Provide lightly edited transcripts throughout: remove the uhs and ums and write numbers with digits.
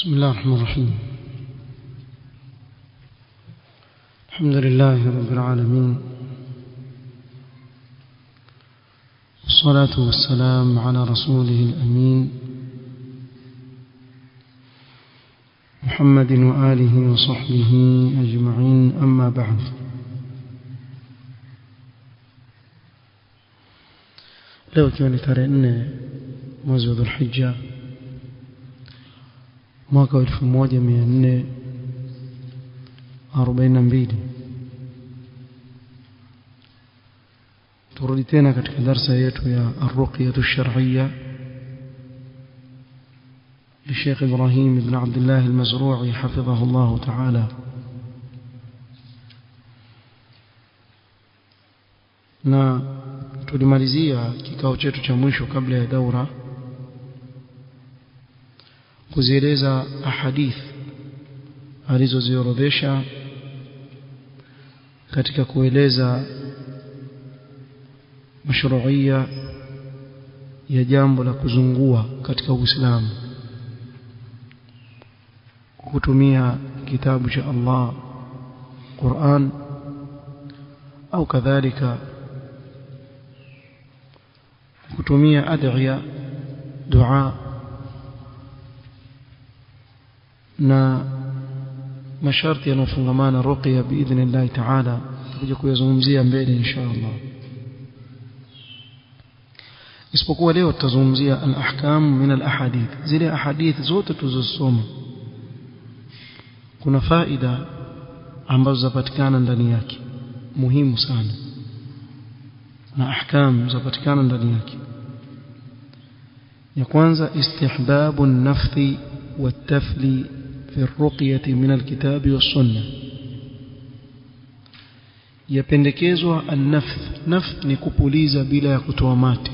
بسم الله الرحمن الرحيم. الحمد لله رب العالمين، والصلاة والسلام على رسوله الأمين محمد وآله وصحبه أجمعين، أما بعد. leo ikiwa ni tarehe 4 mwezi wa Dhulhijja mwaka 1442, turudi tena katika darasa yetu ya ar-ruqyah ash-shar'iyyah للشيخ إبراهيم بن عبد الله المزروعي حفظه الله تعالى. na tulimalizia kikao chetu cha mwisho kabla ya daura kuzieleza ahadith alizoziorodhesha katika kueleza mashru'iyya ya jambo la kuzungua katika Uislamu kutumia kitabu cha Allah Qur'an au kadhalika kutumia adhiya dua na masharti yanofungamana ruqya biidhnillah ta'ala, tutakuja kuyazungumzia mbele insha Allah. Isipokuwa leo tutazungumzia al-ahkam min al-ahadith, zile ahadith zote tulizosoma kuna faida ambazo zapatikana ndani yake muhimu sana, na ahkam zapatikana ndani yake. ya kwanza istihbabu an-nafthi wat-tafli fi ar-ruqyah min al-kitab was-sunnah. yapendekezwa an-nafth. Nafth ni kupuliza bila ya kutoa mate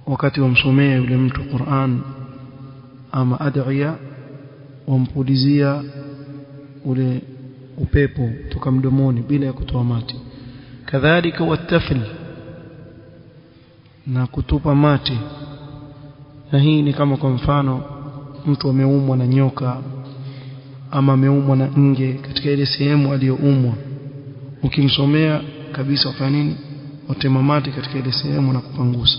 wakati wamsomea yule mtu Qur'an ama adhiya, wampulizia ule upepo kutoka mdomoni bila ya kutoa mate. kadhalika watafl, na kutupa mate. na hii ni kama kwa mfano mtu ameumwa na nyoka ama ameumwa na nge katika ile sehemu aliyoumwa, ukimsomea kabisa ufanye nini? Utema mate katika ile sehemu na kupangusa.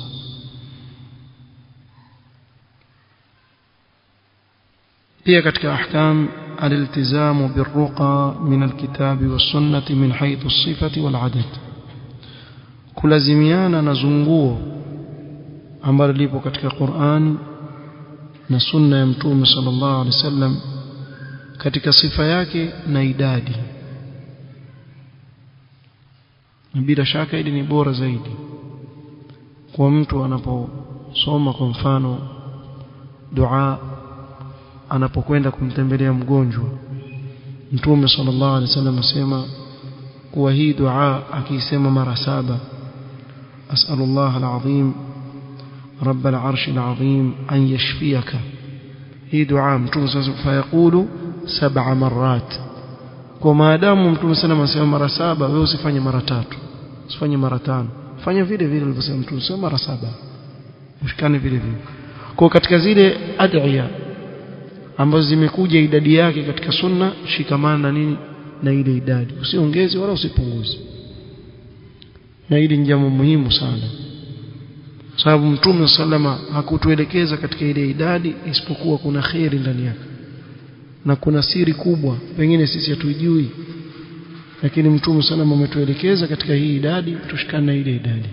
pia katika ahkam الالتزام بالرقى من الكتاب والسنة من حيث الصفة والعدد. kulazimiana na zunguo ambalo lipo katika Qur'an na sunna ya Mtume sallallahu alaihi wasallam katika sifa yake na idadi. na bila shaka hili ni bora zaidi kwa mtu anaposoma kwa mfano dua anapokwenda kumtembelea mgonjwa. Mtume sallallahu alaihi wasallam asema kuwa hii dua akisema mara 7, as'alullah al-azim rabb al-arsh al-azim an yashfiyaka, hii dua Mtume sasa fayaqulu 7 marat. kwa maadamu Mtume sana asema mara 7, wewe usifanye mara 3, usifanye mara 5, fanya vile vile alivyosema Mtume, sema mara 7, ushikane vile vile. kwa katika zile adhiya ambazo zimekuja idadi yake katika sunna, shikamana na nini? Na ile idadi, usiongeze wala usipunguze. na hili ni jambo muhimu sana, sababu Mtume sallama hakutuelekeza katika ile idadi isipokuwa kuna khairi ndani yake na kuna siri kubwa pengine sisi hatujui, lakini Mtume sallama ametuelekeza katika hii idadi, tushikane na ile idadi.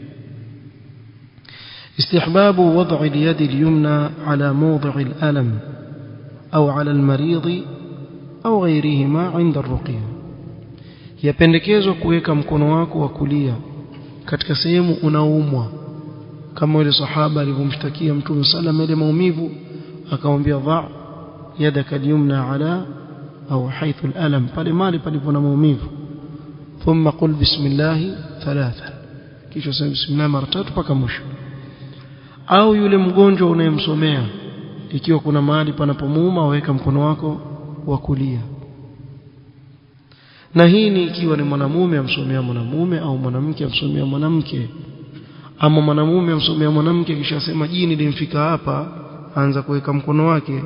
istihbabu wad'i al-yad al-yumna ala mawdi' al-alam au ala al-marid au ghayrihima 'inda ar-ruqyah. yapendekezwa kuweka mkono wako wa kulia katika sehemu unaoumwa, kama yule sahaba alivyomshtakia Mtume sallallahu ile maumivu, akamwambia dha yadaka al-yumna ala au haythu al-alam, pale mali palipo na maumivu, thumma qul bismillah 3, kisha sema bismillah mara 3 mpaka mwisho. au yule mgonjwa unayemsomea, ikiwa kuna mahali panapomuuma, weka mkono wako wa kulia. na hii ni ikiwa ni mwanamume amsomea mwanamume au mwanamke amsomea mwanamke. ama mwanamume amsomea mwanamke kisha sema jini limfika hapa, anza kuweka mkono wake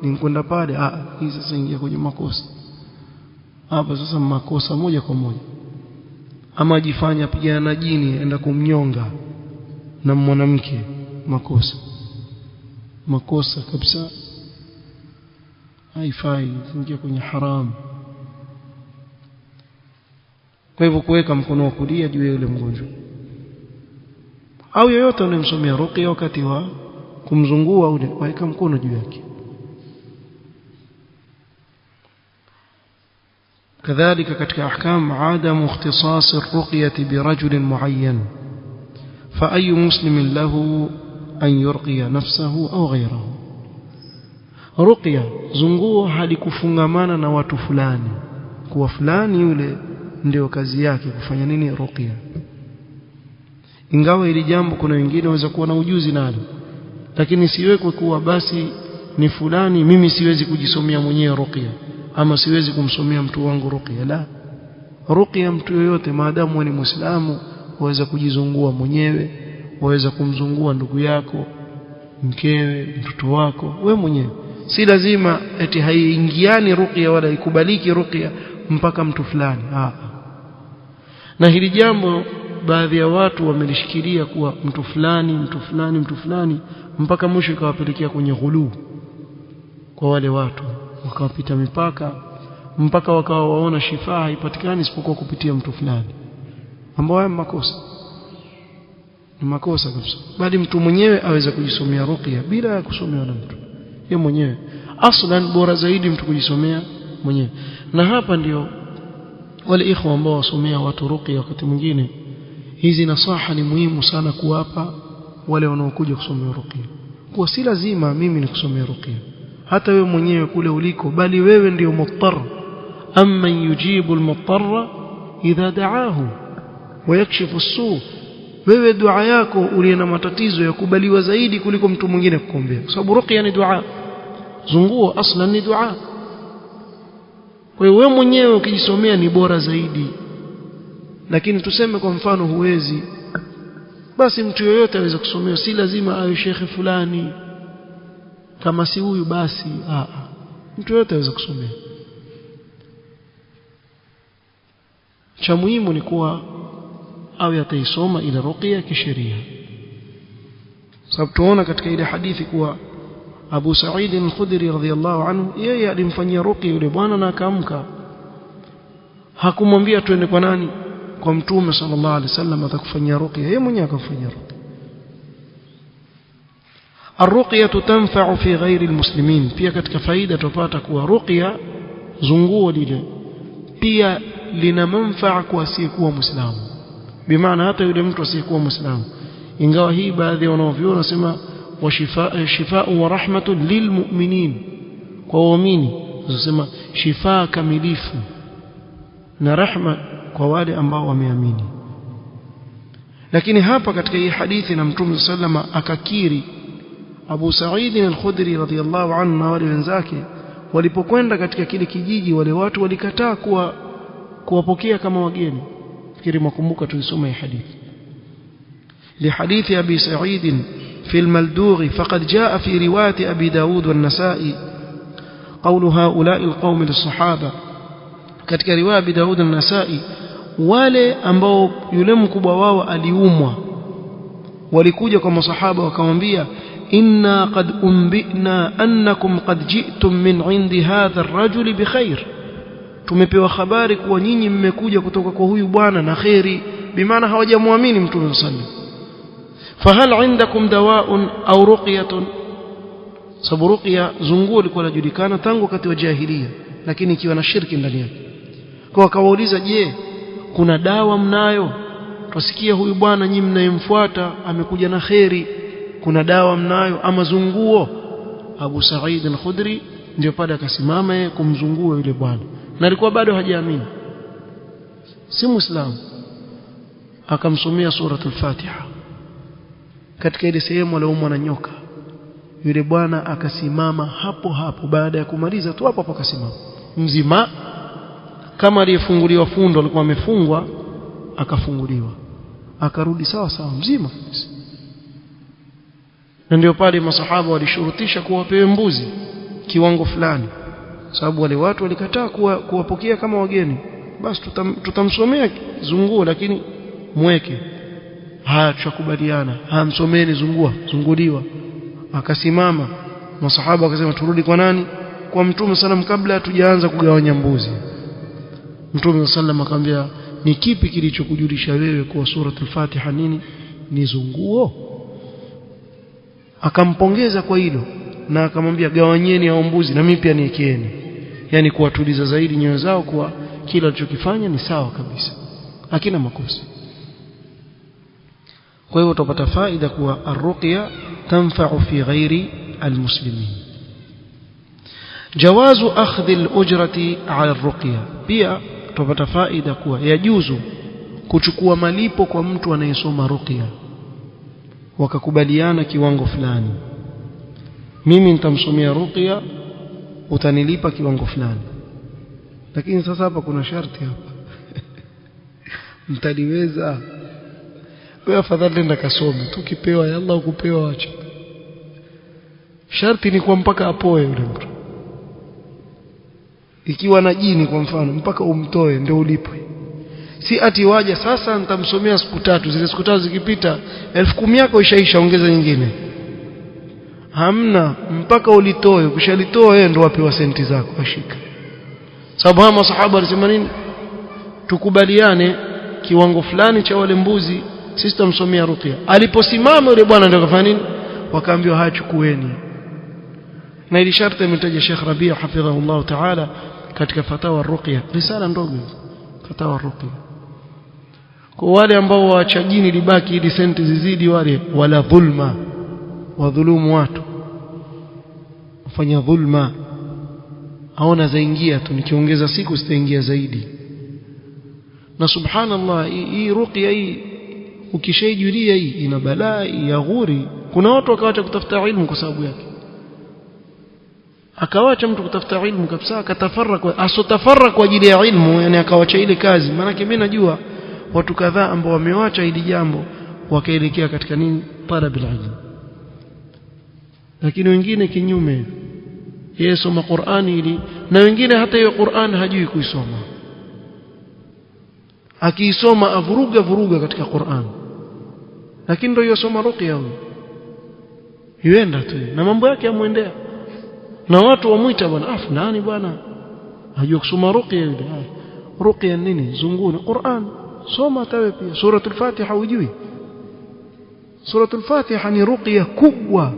nikwenda pale, hii sasa ingia kwenye makosa hapa. Sasa makosa moja kwa moja. Ama ajifanya pigana na jini enda kumnyonga na mwanamke, makosa kabisa, haifai, ingia kwenye haramu. Kwa hivyo kuweka mkono wa kulia juu ya yule mgonjwa au yeyote anayemsomea ruqya, wakati wa kumzungua ule weka mkono juu yake. كذلك katika ahkam عدم اختصاص الرقية برجل معين فأي مسلم له أن يرقي نفسه أو غيره. رقية zunguo halikufungamana na watu fulani, kwa fulani yule ndio kazi yake kufanya nini ruqya, ingawa ili jambo kuna wengine waweza kuwa na ujuzi nalo, lakini siwekwe kuwa basi ni fulani, mimi siwezi kujisomea mwenyewe ruqya ama siwezi kumsomea mtu wangu ruqya. La, ruqya mtu yoyote maadamu ni Muislamu waweza kujizungua mwenyewe, waweza kumzungua ndugu yako, mkewe, mtoto wako, wewe mwenyewe. Si lazima eti haiingiani ruqya wala ikubaliki ruqya mpaka mtu fulani. Na hili jambo baadhi ya watu wamelishikilia kuwa mtu fulani mpaka mwisho ikawapelekea kwenye ghulu kwa wale watu, wakawapita mipaka mpaka wakawa waona shifaa haipatikani isipokuwa kupitia mtu fulani, ambao ni makosa kabisa. Bali mtu mwenyewe aweza kujisomea ruqya bila ya kusomewa na mtu, yeye mwenyewe. Aslan bora zaidi mtu kujisomea mwenyewe. Na hapa ndio wale ikhwa ambao wasomea watu ruqya, wakati mwingine hizi nasaha ni muhimu sana kuwapa wale wanaokuja kusomea ruqya, kwa si lazima mimi nikusomea ruqya, hata wewe mwenyewe kule uliko, bali wewe ndio muttar. Amma yujibu almuttarra idha da'ahu wa yakshifu as-su'. Wewe dua yako uliye na matatizo yakubaliwa zaidi kuliko mtu mwingine kukuombea, kwa sababu ruqya ni dua, zunguo aslan ni dua. Kwa hiyo wewe mwenyewe ukijisomea ni bora zaidi. Lakini tuseme kwa mfano huwezi, basi mtu yoyote aweza kusomea, si lazima awe shekhe fulani. Kama si huyu basi mtu yoyote aweza kusomea. Cha muhimu ni kuwa awe ataisoma ile ruqya kisheria. Sababu tuona katika ile hadithi kuwa Abu Sa'id al-Khudri radhiyallahu anhu, yeye alimfanyia ruqya yule bwana na akaamka. Hakumwambia twende kwa nani? Kwa Mtume sallallahu alaihi wasallam atakufanyia ruqya, yeye mwenyewe akafanyia ruqya. الرقية تنفع في غير المسلمين. pia katika faida tupata kuwa ruqya zunguo lile pia lina manufaa kwa asiyekuwa Muislamu, bimaana hata yule mtu asiyekuwa Muislamu, ingawa hii baadhi wanaoviona wanasema wa shifaa wa rahmatun lilmu'minin, kwa waumini wanasema shifaa kamilifu na rahma kwa wale ambao wameamini. Lakini hapa katika hii hadithi na Mtume sallama akakiri Abu Sa'id al-Khudri radhiyallahu anhu na wale wenzake walipokwenda katika kile kijiji, wale watu walikataa kuwapokea kama wageni. Fikiri mkumbuka tulisoma hii hadithi. Li hadithi Abi Sa'id في الملدوغ فقد جاء في رواية أبي داود والنسائي قول هؤلاء القوم للصحابة. katika riwaya Abi Daud an-Nasa'i, wale ambao yule mkubwa wao aliumwa walikuja kwa masahaba wakamwambia, inna qad umbina annakum qad ji'tum min 'indi hadha ar-rajuli bikhair, tumepewa habari kuwa nyinyi mmekuja kutoka kwa huyu bwana na khairi. Bimaana hawajamwamini Mtume sallallahu alaihi wasallam. fahal 'indakum dawa'un aw ruqyatun, sababu ruqya zunguo lilikuwa linajulikana tangu wakati wa jahiliya, lakini ikiwa na shirki ndani yake. Kwa akawauliza, je, kuna dawa mnayo? Tusikia huyu bwana nyinyi mnayemfuata amekuja na khairi, kuna dawa mnayo ama zunguo? Abu Sa'id al-Khudri ndio pale akasimama yeye kumzungua yule bwana, na alikuwa bado hajaamini, si Muislamu. Akamsomea suratul Fatiha katika ile sehemu aliyoumwa na nyoka. Yule bwana akasimama hapo hapo, baada ya kumaliza tu hapo akasimama mzima, kama aliyefunguliwa fundo, alikuwa amefungwa akafunguliwa, akarudi sawa sawa mzima. Na ndio pale masahaba walishurutisha kuwa wapewe mbuzi, kiwango fulani, sababu wale watu walikataa kuwapokea kama wageni, basi tutamsomea zunguo, lakini mweke tutakubaliana, hamsomeni zunguliwa. Akasimama, masahaba wakasema turudi kwa nani? Kwa Mtume sallam, kabla hatujaanza kugawanya mbuzi. Mtume sallam akamwambia, ni kipi kilichokujulisha wewe kwa suratul Fatiha nini ni zunguo? Akampongeza kwa hilo na akamwambia, gawanyeni hao mbuzi na mimi pia niekeeni, yani kuwatuliza zaidi nyoyo zao kwa kila alichokifanya ni sawa kabisa, hakina makosa. Kwa hiyo utapata faida kuwa ar-ruqya tanfa'u fi ghairi al-muslimin. Jawazu akhdhi al-ujrati 'ala ar-ruqya, pia utapata faida kuwa yajuzu kuchukua malipo kwa mtu anayesoma ruqya, wakakubaliana kiwango fulani, mimi nitamsomea ruqya, utanilipa kiwango fulani. Lakini sasa hapa kuna sharti hapa mtaliweza wewe? Afadhali nenda kasome tu, kipewa ya Allah ukupewa acha. Sharti ni kwa mpaka apoe yule mtu. Ikiwa na jini kwa mfano, mpaka umtoe ndio ulipwe. Si ati waje sasa nitamsomea siku 3, zile siku 3 zikipita 10,000 yako ishaisha, ongeza nyingine. Hamna, mpaka ulitoe. Ukishalitoa wewe ndio wapewa senti zako, ashika. Sababu hawa masahaba walisema nini? Tukubaliane kiwango fulani cha wale mbuzi, sisi tutamsomea ruqya. Aliposimama yule bwana ndio akafanya nini? Wakaambiwa hachukueni. Na ili sharti imetaja Sheikh Rabi' hafidhahullah ta'ala katika fatawa ruqya, risala ndogo, fatawa ruqya. Kwa wale ambao waacha jini libaki ili senti zizidi, wale wala dhulma, wadhulumu watu, wafanya dhulma, haona zaingia tu, nikiongeza siku sitaingia zaidi. Na subhanallah, hii ruqya hii ukishaijulia hii ina balaa ya ghuri. Kuna watu wakaacha kutafuta ilmu kwa sababu yake, akawacha mtu kutafuta ilmu kabisa, akatafarra kwa ajili ya ilmu, yani akawacha ile kazi. Maana mimi najua watu kadhaa ambao wamewacha hili jambo wakaelekea katika nini, talab ilmu. Lakini wengine kinyume, yeye soma Qur'ani ili, na wengine hata hiyo Qur'an hajui kuisoma, akiisoma avuruga katika Qur'an, lakini ndio yosoma ruqya huyo, yuenda tu na mambo yake yamuendea, na watu wamuita bwana fulani bwana hajui kusoma ruqya yule. Ruqya nini? Zunguni Qur'an, soma tawe pia suratul Fatiha. Hujui suratul Fatiha ni ruqya kubwa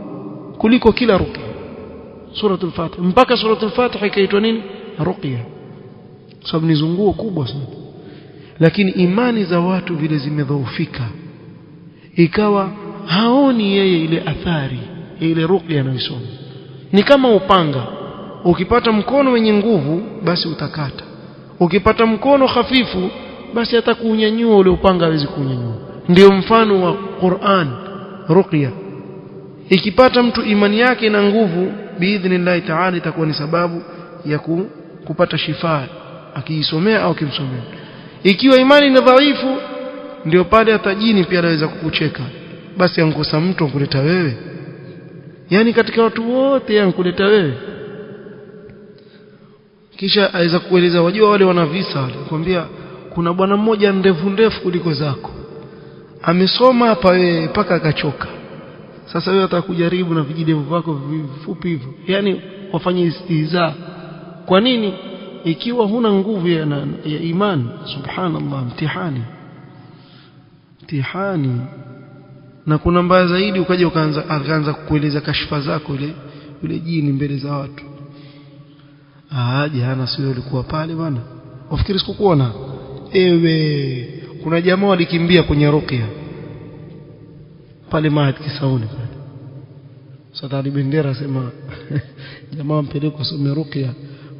kuliko kila ruqya. Suratul Fatiha, mpaka suratul Fatiha ikaitwa nini? Ruqya, sababu ni zunguo kubwa sana. Lakini imani za watu vile zimedhoofika, ikawa haoni yeye ile athari ile ruqya anayosoma. Ni kama upanga, ukipata mkono wenye nguvu basi utakata, ukipata mkono hafifu basi hata kuunyanyua ule upanga hawezi kuunyanyua. Ndio mfano wa Qur'an, ruqya. Ikipata mtu imani yake na nguvu, biidhnillah ta'ala itakuwa ni sababu ya kupata shifa akiisomea au kimsomea. Ikiwa imani ni dhaifu, ndio pale hata jini pia anaweza kukucheka, basi ankosa mtu kuleta wewe, yani katika watu wote yankuleta wewe. Kisha aweza kueleza, wajua wale wana visa, alikwambia kuna bwana mmoja ndefu kuliko zako, amesoma hapa wewe mpaka akachoka. Sasa wewe utakujaribu na vijidevu vako vifupi hivyo, yani wafanye istihza. Kwa nini? Ikiwa huna nguvu ya imani, subhanallah, mtihani. Na kuna mbaya zaidi, ukaja ukaanza kukueleza kashfa zako yule jini mbele za watu. Jana sio ulikuwa pale bwana, wafikiri sikukuona ewe? Kuna jamaa walikimbia kwenye ruqya pale Mahad Kisauni pale. Sadali Bendera sema jamaa mpeleke kusomea ruqya,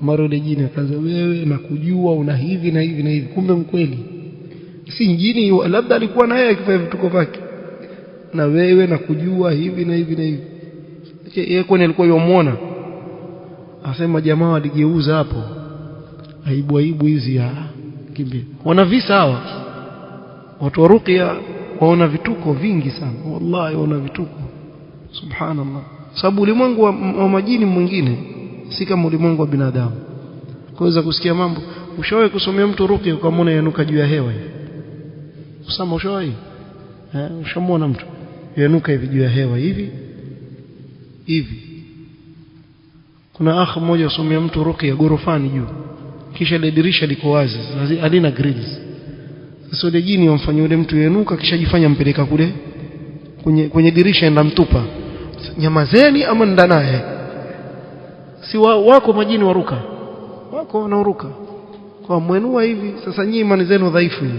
mara ile jini akaanza, wewe na kujua una hivi na hivi na hivi. Kumbe mkweli si jini, labda alikuwa na yeye akifanya vituko vyake, na wewe na kujua hivi na hivi na hivi. Yeye kwani alikuwa yomuona? Asema jamaa waligeuza hapo, aibu hizi kimbia. Wana visa hawa watu wa ruqya, waona vituko vingi sana, wallahi waona vituko, subhanallah. Sababu ulimwengu wa majini mwingine, si kama ulimwengu wa binadamu. Kuweza kusikia mambo. Ushawahi kusomea mtu ruqya ukamwona yanuka juu ya hewa hivi? Usama ushawahi? Ushamwona mtu yanuka hivi juu ya hewa hivi? Kuna akhi mmoja asomea mtu ruqya gorofani juu. Kisha ile dirisha liko wazi, halina grills. Sasa ile jini wamfanyia yule mtu yanuka kisha jifanya mpeleka kule kwenye dirisha enda mtupa. Nyamazeni ama ndanaye. Si wako majini waruka. Wako wanaruka. Kwa mwenua hivi, sasa nyinyi imani zenu dhaifu hivi.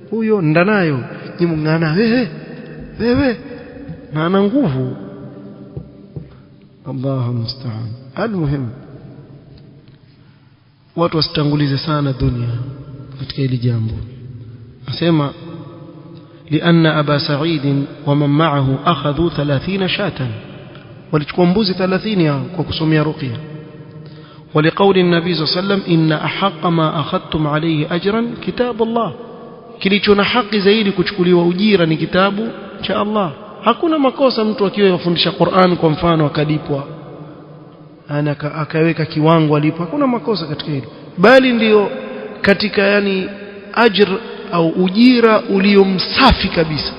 Huyo ndanayo, nyinyi mngana wewe. Na ana nguvu. Allahu musta'an. Almuhim, watu wasitangulize sana dunia katika hili jambo. Nasema لأن أبا سعيد ومن معه أخذوا 30 شاة walichukua mbuzi 30 kwa kusomea ruqya. ولقول النبي صلى الله عليه وسلم إن أحق ما أخذتم عليه أجرا كتاب الله, kilicho na haki zaidi kuchukuliwa ujira ni kitabu cha Allah. Hakuna makosa mtu akiwa yafundisha Qur'an kwa mfano akalipwa akaweka kiwango alipo, hakuna makosa katika hilo, bali ndio katika yani ajr au ujira uliomsafi kabisa.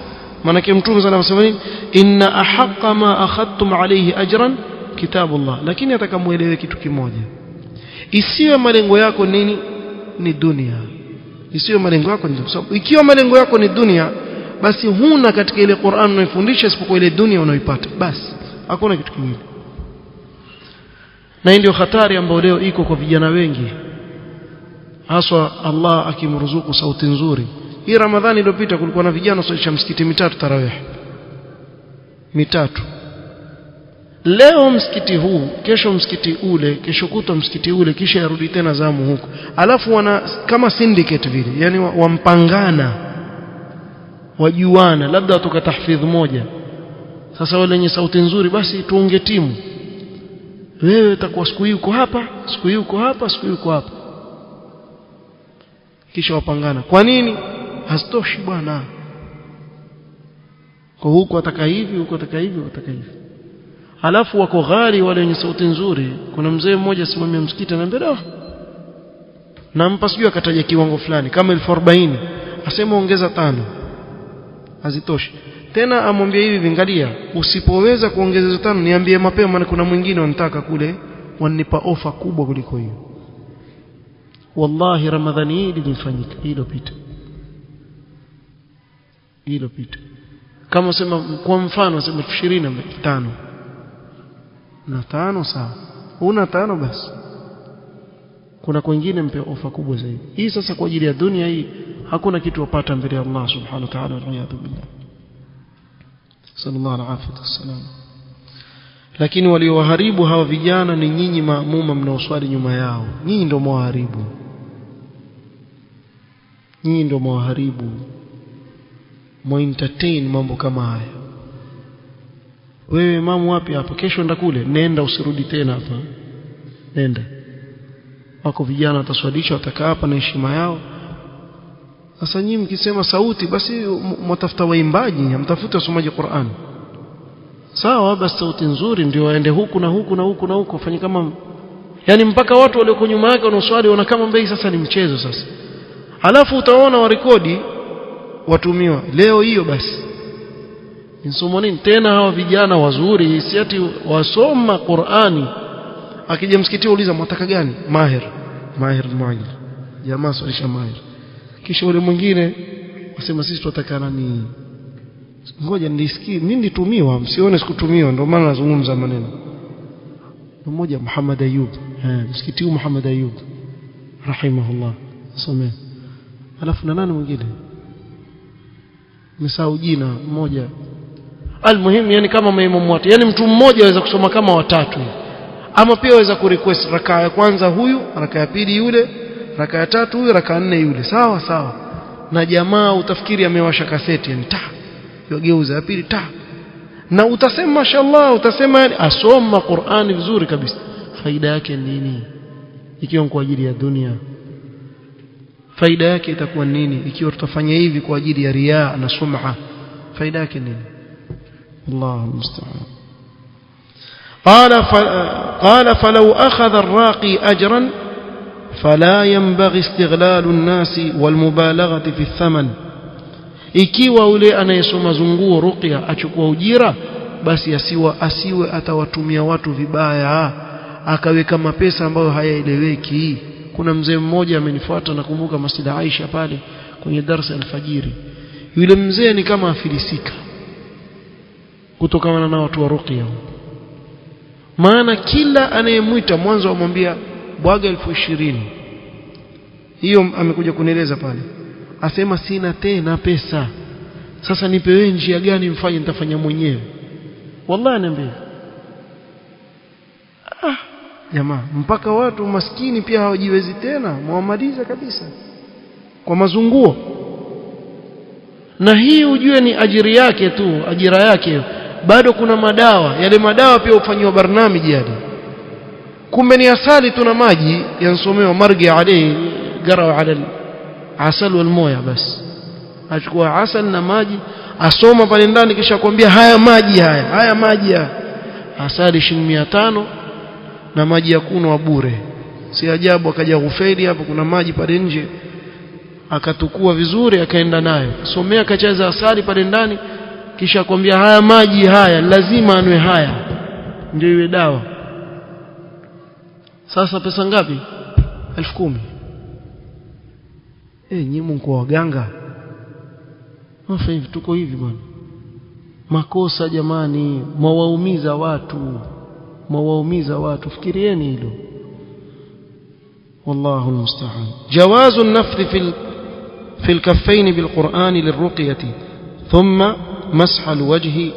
Maana Mtume sana anasema nini? Inna ahaqqa ma akhadtum alayhi ajran kitabullah. Lakini atakamuelewe kitu kimoja, isiwe malengo yako nini? Ni dunia. Isiwe malengo yako ni dunia. So, ikiwa malengo yako ni dunia, basi huna katika ile Qur'an unayofundisha isipokuwa ile dunia unayoipata. Basi hakuna kitu kingine. Na ndio hatari ambayo leo iko kwa vijana wengi, haswa Allah akimruzuku sauti nzuri. Hii Ramadhani iliyopita kulikuwa na vijana wasalisha msikiti mitatu tarawih. Mitatu. Leo msikiti huu, kesho msikiti ule, kesho kutwa msikiti ule, kisha yarudi tena zamu huko. Alafu wana kama syndicate vile, yani wampangana, wajuana, labda watoka tahfidh moja. Sasa wale wenye sauti nzuri basi tuunge timu. Wewe utakuwa siku hii uko hapa, siku hii uko hapa, siku hii uko hapa. Kisha wapangana. Kwa nini? Hasitoshi bwana. Kwa huko ataka hivi, huko ataka hivi, ataka hivi. Halafu wako ghali wale wenye sauti nzuri. Kuna mzee mmoja simamia msikiti ananiambia, nampa sijui akataja kiwango fulani kama 40,000, asema ongeza 5. Hazitoshi. Tena amwambia hivi, vingalia, usipoweza kuongeza hizo 5 niambie mapema, maana kuna mwingine wanataka kule wanipa ofa kubwa kuliko hiyo. Wallahi Ramadhani hii ilifanyika, hilo pita. Kama sema kwa mfano sema 25 na 5 sawa. Una 5 basi. Kuna kwingine mpe ofa kubwa zaidi. Hii sasa kwa ajili ya dunia hii hakuna kitu wapata mbele ya Allah subhanahu wa ta'ala, waliyadhu billah. Sallallahu alaihi wasallam. Lakini walioharibu hawa vijana ni nyinyi maamuma mnaoswali nyuma yao. Nyinyi ndio mwaharibu. Nyinyi ndio mwaharibu. Entertain mambo kama haya. Wewe imamu wapi hapa? Kesho enda kule. Nenda usirudi tena hapa. Nenda. Wako vijana wataswalisha, watakaa hapa na heshima yao. Sasa nyinyi mkisema sauti basi mtafuta waimbaji, mtafuta wasomaji Qur'an. Sawa, basi sauti nzuri ndio waende huku na huku na huku na huku, fanye kama yani mpaka watu walioko nyuma yake wanaoswali wana kama mbei sasa ni mchezo sasa. Halafu utaona warekodi watumiwa leo hiyo basi. Insomo nini tena hawa vijana wazuri, si ati wasoma Qur'ani. Akija msikiti uliza mwataka gani? Mahir Mu'ayyid. Jamaa swalisha Mahir. Kisha yule mwingine wasema sisi tunataka nani? Ngoja nisikie, mimi nitumiwa, msione sikutumiwa, ndio maana nazungumza maneno. Mmoja Muhammad Ayub, msikiti huu Muhammad Ayub rahimahullah, somea. Alafu na nani mwingine? Msahau jina mmoja. Almuhimu yani kama maimamu wote, yani mtu mmoja aweza kusoma kama watatu. Ama pia aweza kurequest rakaa ya kwanza huyu, rakaa ya pili yule, rakaa ya tatu huyu, rakaa 4 yule. Sawa sawa. Na jamaa utafikiri amewasha kaseti yani yogeuza ya pili na utasema mashallah, utasema yani asoma Qur'ani vizuri kabisa. Faida yake nini ikiwa kwa ajili ya dunia? Faida yake itakuwa nini ikiwa tutafanya hivi kwa ajili ya riaa na sum'a? Faida yake nini? Allahu musta'an. قال فلو أخذ الراقي أجرا فلا ينبغي استغلال الناس والمبالغة في الثمن. ikiwa yule anayesoma zunguo ruqya achukua ujira, basi asiwe atawatumia watu vibaya, akaweka mapesa ambayo hayaeleweki. Kuna mzee mmoja amenifuata, nakumbuka Masjid Aisha pale kwenye darasa alfajiri. Yule mzee ni kama afilisika kutokana na watu wa ruqya. Maana kila anayemwita mwanzo amwambia bwaga 20,000. Hiyo amekuja kunieleza pale. Asema sina tena pesa. Sasa nipewe njia gani mfanye, nitafanya mwenyewe. Wallahi ananiambia. Jamaa, mpaka watu maskini pia hawajiwezi tena, muamaliza kabisa kwa mazunguo. Na hii ujue ni ajira yake tu, ajira yake. Bado kuna madawa, yale madawa pia hufanywa barnamiji yale. Kumbe ni asali tu na maji yansomewa margi alayhi garau ala asal wal moya. Basi achukua asal na maji asoma pale ndani, kisha kwambia haya maji haya asali 500 na maji ya kunwa bure. Si ajabu akaja Ghufaili hapo, kuna maji pale nje, akatukua vizuri akaenda nayo, somea kachaza asali pale ndani, kisha kwambia haya maji lazima anwe haya ndio iwe dawa. Sasa pesa ngapi? 10,000. Nyinyi mko waganga. Wafa hivi, tuko hivi bwana. Makosa jamani, mwaumiza watu. Fikirieni hilo. Wallahu almusta'an. Jawazu an-nafth fi al-kaffayn bil-Qur'an lirruqyati thumma مسح الوجه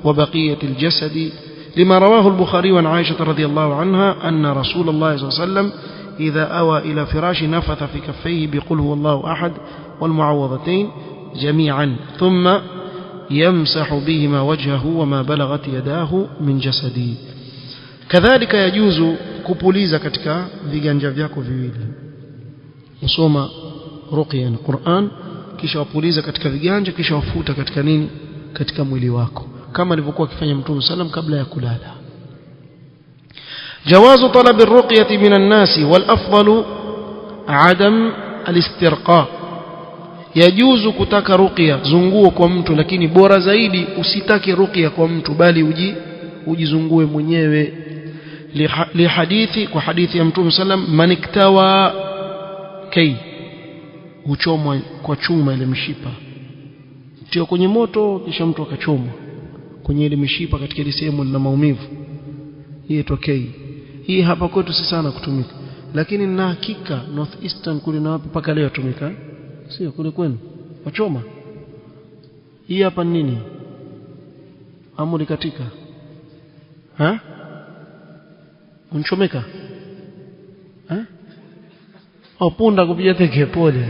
وبقية الجسد لما رواه البخاري عن عائشة رضي الله عنها أن رسول الله صلى الله عليه وسلم إذا أوى إلى فراش نفث في كفيه بقل هو الله أحد والمعوضتين جميعا ثم يمسح بهما وجهه وما بلغت يداه من جسده. كذلك يجوز كبوليزا katika viganja vyako viwili. Usoma ruqya na Qur'an, kisha wapuliza katika viganja, kisha wafuta katika nini? Katika mwili wako, kama alivyokuwa akifanya Mtume sallam kabla ya kulala. Jawazu talab ar-ruqyati min an-nas wal afdalu adam al-istirqa. Yajuzu kutaka ruqya, zunguo kwa mtu, lakini bora zaidi usitake ruqya kwa mtu, bali ujizungue mwenyewe. Li hadithi, kwa hadithi ya Mtume sallam, man iktawa kay, huchomwa kwa chuma ile mishipa, tio kwenye moto, kisha mtu akachomwa kwenye ile mishipa katika ile sehemu na maumivu. Hii itokei. Hii hapa kwetu si sana kutumika, lakini na hakika North Eastern kule na wapi paka leo tumika, sio kule kwenu wachoma. Hii hapa nini? Amuri katika unchomeka punda kupiga teke pole.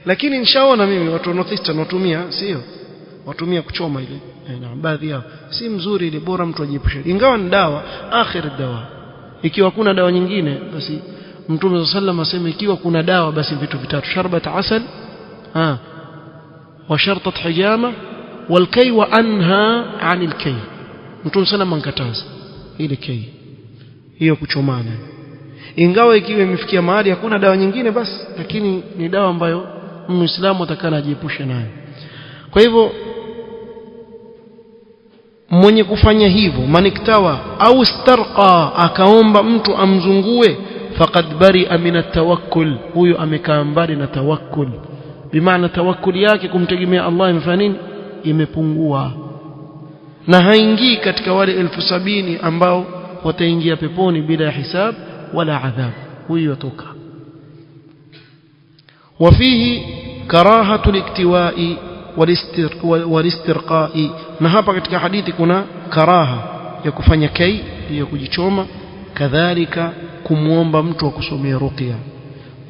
Lakini nishaona mimi watu wa North Eastern watumia, sio watumia kuchoma ile. Na baadhi yao si mzuri ile, bora mtu ajiepushe, ingawa ni dawa, akhir dawa. Ikiwa kuna dawa nyingine, basi Mtume sallallahu asema ikiwa kuna dawa, basi vitu vitatu: sharbat asal wa shartat hijama wal kay wa anha anil kay. Mtume sallallahu ankataza ile kay hiyo kuchomana, ingawa ikiwa imefikia mahali hakuna dawa nyingine basi, lakini ni dawa ambayo Muislamu atakana ajiepushe nayo. Kwa hivyo mwenye kufanya hivyo, maniktawa au istarqa, akaomba mtu amzungue, faqad bari'a min at-tawakkul, huyo amekaa mbali na tawakkul. Bimaana tawakkuli yake kumtegemea Allah imefanya nini? Imepungua, na haingii katika wale 70,000 ambao wataingia peponi bila hisab wala adhab. Huyo atoka. وفيه كراهة الاكتواء والاسترقاء. na hapa katika hadithi kuna karaha ya kufanya kai, ya kujichoma, kadhalika kumuomba mtu akusomea ruqya.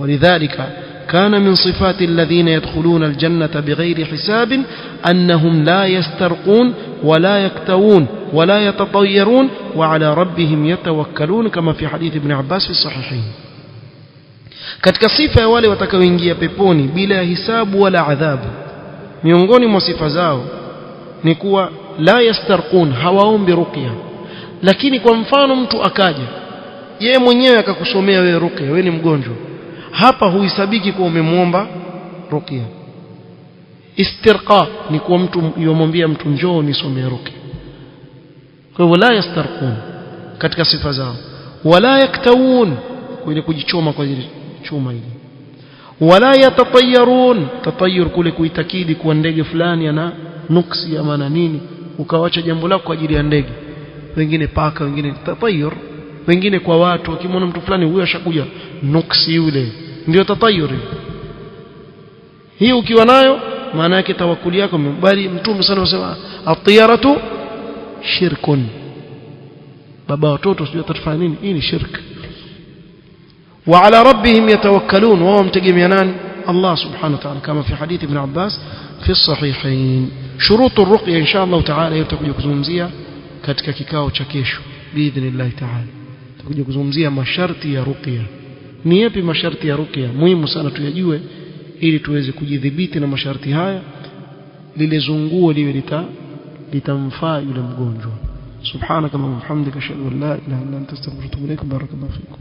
ولذلك كان من صفات الذين يدخلون الجنة بغير حساب أنهم لا يسترقون ولا يكتوون ولا يتطيرون وعلى ربهم يتوكلون، كما في حديث ابن عباس في الصحيحين. katika sifa ya wale watakaoingia peponi bila hisabu wala adhabu, miongoni mwa sifa zao ni kuwa la yastarqun hawaombi ruqya lakini kwa mfano mtu akaja yeye mwenyewe akakusomea wewe ruqya wewe ni mgonjwa hapa huisabiki kwa umemuomba ruqya istirqa ni kwa mtu yomwambia mtu njoo nisomee ruqya kwa hivyo la yastarqun katika sifa zao wala yaktawun kwenye kujichoma kwa ajili chuma hili wala yatatayarun tatayur kule kuitakidi kwa ndege fulani ana nuksi ama na nini ukawacha jambo lako kwa ajili ya ndege wengine paka wengine tatayur wengine kwa watu wakimwona mtu fulani huyo ashakuja nuksi yule ndio tatayuri hii ukiwa nayo maana yake tawakkuli yako bali mtume sana anasema at-tiyaratu shirkun baba watoto sio tatafanya nini hii ni shirk wa ala rabbihim yatawakkalun wa hum tegemea nani Allah subhanahu wa ta'ala kama fi hadith ibn Abbas fi as-sahihain shurut ar-ruqya insha Allah ta'ala tutakuja kuzungumzia katika kikao cha kesho biidhnillah ta'ala tutakuja kuzungumzia masharti ya ruqya ni yapi masharti ya ruqya muhimu sana tuyajue ili tuweze kujidhibiti na masharti haya lile zunguo liwe litamfaa yule mgonjwa subhanaka wa bihamdika ashhadu an la ilaha illa anta astaghfiruka wa atubu ilaik barakallahu fikum